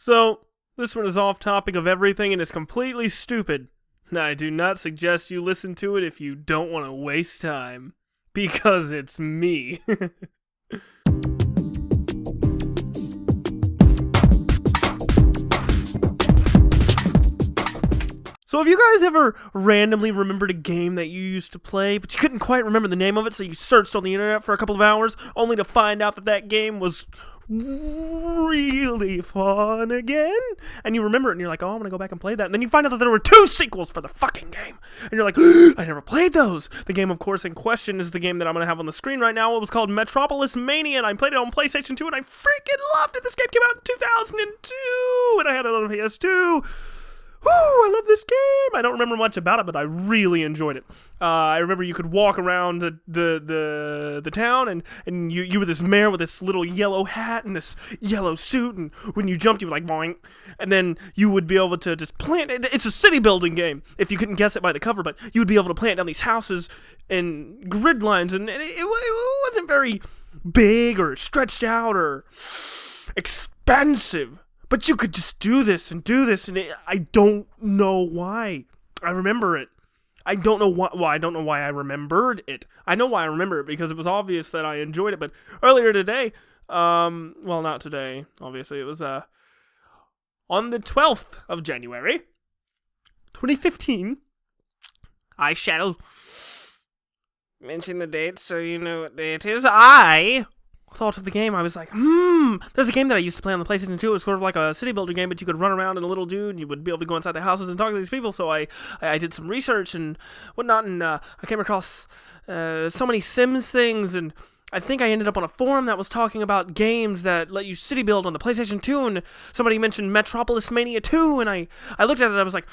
So, this one is off topic of everything and is completely stupid. I do not suggest you listen to it if you don't want to waste time. Because it's me. So have you guys ever randomly remembered a game that you used to play, but you couldn't quite remember the name of it, so you searched on the internet for a couple of hours, only to find out that that game was really fun again? And you remember it, and you're like, oh, I'm gonna go back and play that. And then you find out that there were 2 sequels for the fucking game. And you're like, I never played those. The game, of course, in question is the game that I'm gonna have on the screen right now. It was called Metropolis Mania, and I played it on PlayStation 2, and I freaking loved it. This game came out in 2002, and I had it on PS2. Woo, I love this game. I don't remember much about it, but I really enjoyed it. I remember you could walk around the town, and you were this mayor with this little yellow hat and this yellow suit, and when you jumped, you were like, boing. And then you would be able to just plant. It's a city building game, if you couldn't guess it by the cover, but you would be able to plant down these houses in grid lines, and it wasn't very big or stretched out or expensive. But you could just do this, and I don't know why. I remember it. I don't know why. Well, I don't know why I remembered it. I know why I remember it, because it was obvious that I enjoyed it. But earlier today, well, not today, obviously. It was on the 12th of January, 2015. I shall mention the date so you know what day it is. I thought of the game. I was like, there's a game that I used to play on the PlayStation 2. It was sort of like a city builder game, but you could run around in a little dude, and you would be able to go inside the houses and talk to these people. So I did some research and whatnot, and I came across so many Sims things, and I think I ended up on a forum that was talking about games that let you city build on the PlayStation 2, and somebody mentioned Metropolis Mania 2, and I looked at it and I was like,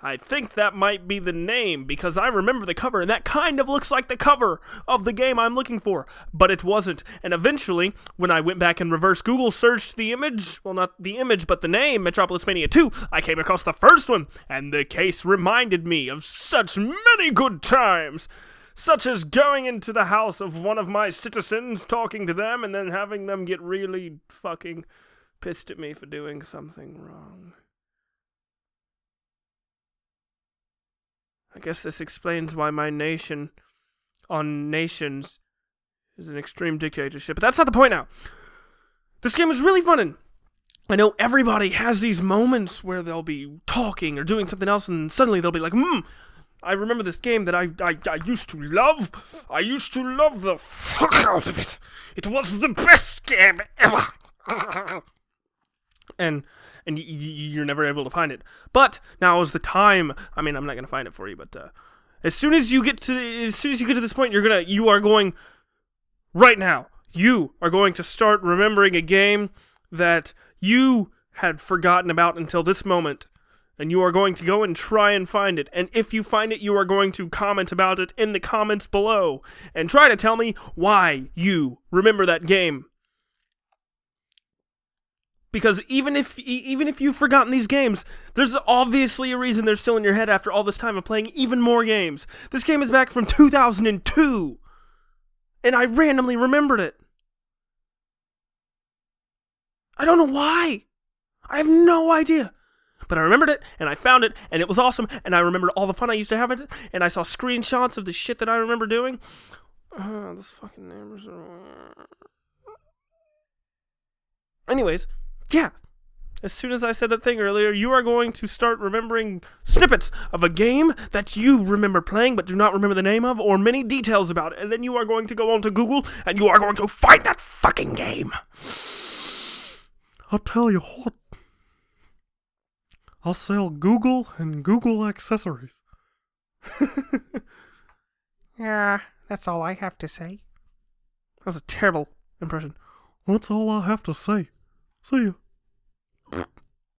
I think that might be the name, because I remember the cover, and that kind of looks like the cover of the game I'm looking for, but it wasn't. And eventually, when I went back and reverse Google searched the image, well, not the image, but the name, Metropolis Mania 2, I came across the first one, and the case reminded me of such many good times. Such as going into the house of one of my citizens, talking to them, and then having them get really fucking pissed at me for doing something wrong. I guess this explains why my nation on nations is an extreme dictatorship, but that's not the point now. This game is really fun, and I know everybody has these moments where they'll be talking or doing something else, and suddenly they'll be like, I remember this game that I used to love. I used to love the fuck out of it. It was the best game ever. and you're never able to find it. But now is the time. I mean, I'm not gonna find it for you, but as soon as you get to this point, you are going right now. You are going to start remembering a game that you had forgotten about until this moment. And you are going to go and try and find it. And if you find it, you are going to comment about it in the comments below. And try to tell me why you remember that game. Because even if you've forgotten these games, there's obviously a reason they're still in your head after all this time of playing even more games. This game is back from 2002. And I randomly remembered it. I don't know why. I have no idea. But I remembered it, and I found it, and it was awesome, and I remembered all the fun I used to have in it, and I saw screenshots of the shit that I remember doing. This fucking name. Anyways, yeah. As soon as I said that thing earlier, you are going to start remembering snippets of a game that you remember playing but do not remember the name of or many details about it, and then you are going to go onto Google, and you are going to find that fucking game. I'll tell you what. I'll sell Google and Google accessories. Yeah, that's all I have to say. That was a terrible impression. That's all I have to say. See ya.